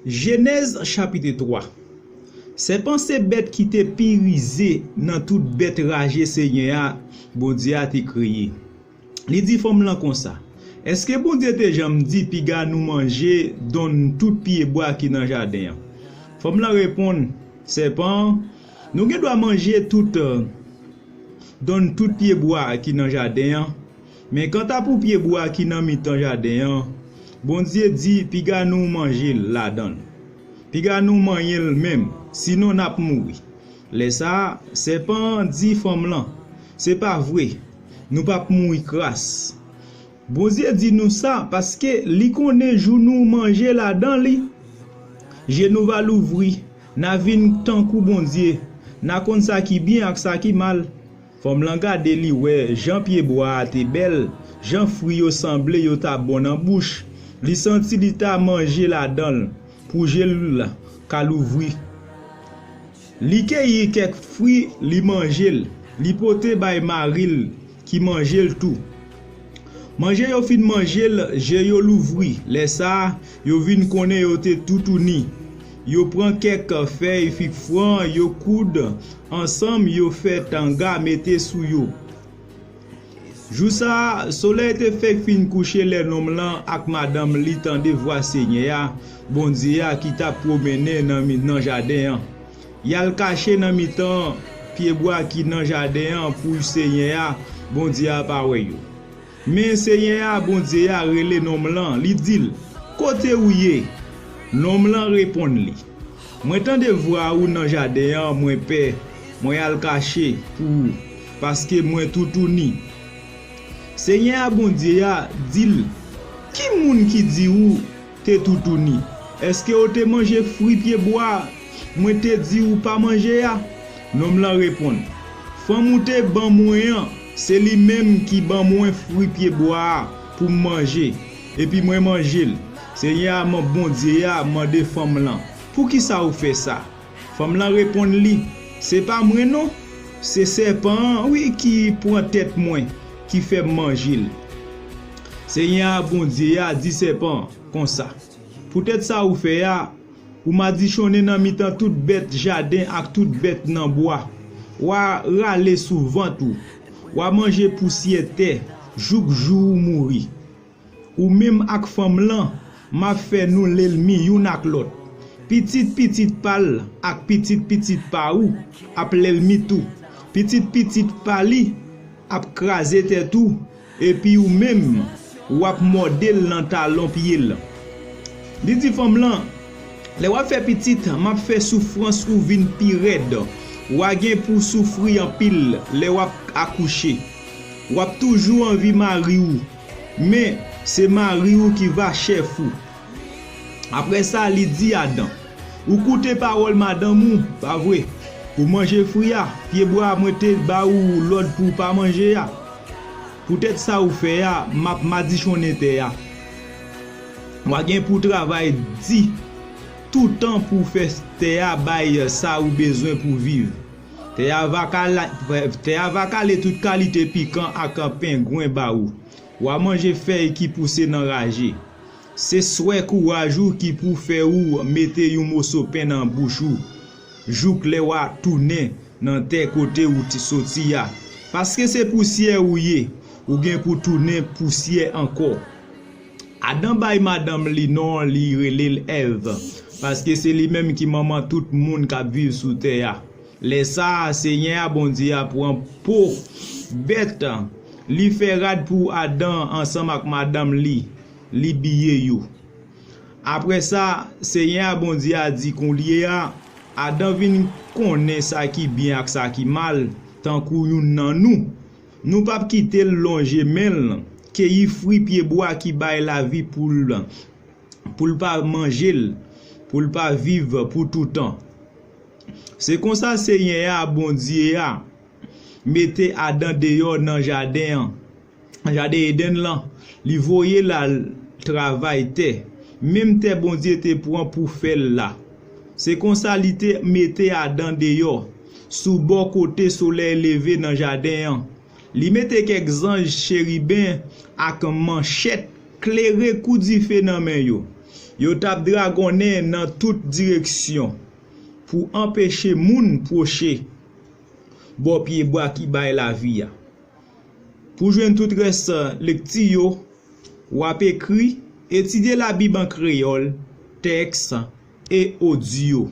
Genèse chapitre 3. C'est pensée bête qui t'est pirisé dans toute bête ragée Seigneur, bon Dieu a t'é créé. Li dit femme lan comme ça. Est-ce que bon Dieu te jam dit piga nous manger donne tout pied bois qui dans jardin? Femme lan répond serpent nous doit manger tout donne tout pied bois qui dans jardin. Mais quand t'as pour pied bois qui dans mi-temps jardin, bon Dieu dit piga nous manger la donne. Piga nous manger même sinon n'a pas mourir. Les ça serpent dit femme lan, c'est pas vrai. Nous pas mourir crasse. Bon Dieu dit nous ça parce que li connaît jou nous manger là dedans li. Je nous va l'ouvrir. Na vin tant kou bon Dieu. Na kon ça qui bien ak ça qui mal. Femme lan gade li ouais, Jean pied bois te belle, Jean fruit yo semblé yo ta bon en bouche. Li senti li ta manger là dedans pour gel ka l'ouvrir. Li keye quelques fruits li manger, li pote bay maril qui mange tout. Manger yo fin manger, je yo l'ouvri. Les ça, yo vin connaît yo te tout ni. Yo prend quelques feuilles fig franc, yo coude ensemble yo fait tanga mette sou yo. Jou ça, soleil te fait fin coucher les nom lan ak madame li tande voix Seigneur, bon Dieu qui t'a promené dans jardin. Yal caché dans mi-temps pied bois qui dans jardin pour Seigneur, bon Dieu a parwe yo. Mais Seigneur bon Dieu a relé nom lan, li dit côté ou yé. Nom lan répond li. Moi tande voir ou dans jardin, moi père, moi yal caché pour parce que moi tout ni. Seigneur bon Dieu a dit qui moun qui dit ou te tout ni. Est-ce que ou te manger fruit pied bois? Moi te dit ou pas manger ya? Nom lan répond. Femme ou te ban moyen, c'est lui même qui ban moins fruit pied bois pour manger et puis moi manger. Seigneur mon bon Dieu a mandé femme là. Pour qui ça ou fait ça? Femme là répond li, c'est pas moi non, c'est serpent oui qui prend tête moi qui fait manger. Seigneur bon Dieu a dit serpent comme ça. Peut-être ça ou fait ya ou m'a dit choné dans mi-temps toute bête jardin ak toute bête dans bois. Ou râler souvent tout. Ou manger poussière terre, jouk jou mouri. Ou même ak femme lan, m'a fait nous l'ennemi yon ak l'autre. Petite pal ak petite pa ou, ap l'ennemi tout. Petite pali, ap krasé te tout. Et puis ou même, ou ap model nan talon pied là. Li di femme lan, le wap fait petite, m'a fait souffrance ou vin pi red. Ou gen pour souffrir en pile, le wap accoucher. Wap toujours envie mari ou. Mais c'est mari ou qui va chef ou. Après ça, li dit Adam. Ou koute parole madame ou, pas vrai. Pour manger fruit ya, pied bois mette ba ou l'autre pour pas manger ya. Peut-être ça ou fait ya, m'a dit chonete ya. Ou gen pour travail dit tout temps pour faire te bay ça ou besoin pour vivre. Te avakale toute qualité piquant ak pingouin ba ou. Ou a manger feuille qui pousse dans rage. C'est souhait courage qui pour faire ou mette yon morceau pain dans bouche ou. Jouk le wa tourner dans tes côté ou ti sorti ya. Parce que c'est poussière ou yé, ou gen pour tourner poussière encore. Adam bay madame li non li relèl Ève. Parce que c'est lui-même qui maman tout le monde qui vit sous terre. Les ça, Seigneur bon Dieu prend pour bête. Li fait rad pour Adam ensemble avec madame li billet yo. Après ça, Seigneur bon Dieu a dit qu'on lié Adam vinn connaît ça qui bien ak ça qui mal tant kou yon nan nous. Nous pas quitter le longer men que y fruit pied bois qui baille la vie pour pas manger. Pour ne pas vivre pour tout temps. C'est comme ça Seigneur bon Dieu a mettez Adam dehors dans jardin Eden là, li voyer la travail te, même te bon Dieu te prend pour faire là. C'est comme ça li te mettez Adam dehors sous bon côté soleil levé dans jardin. Li mettez quelques anges chérubins avec manchette clairé coup di fè nan men yo. Yo tap dragonné dans toute direction pour empêcher moun proche bon pied bois qui baille la vie. Pour joindre tout reste lecture ou écrit, étudier la Bible en créole, texte et audio.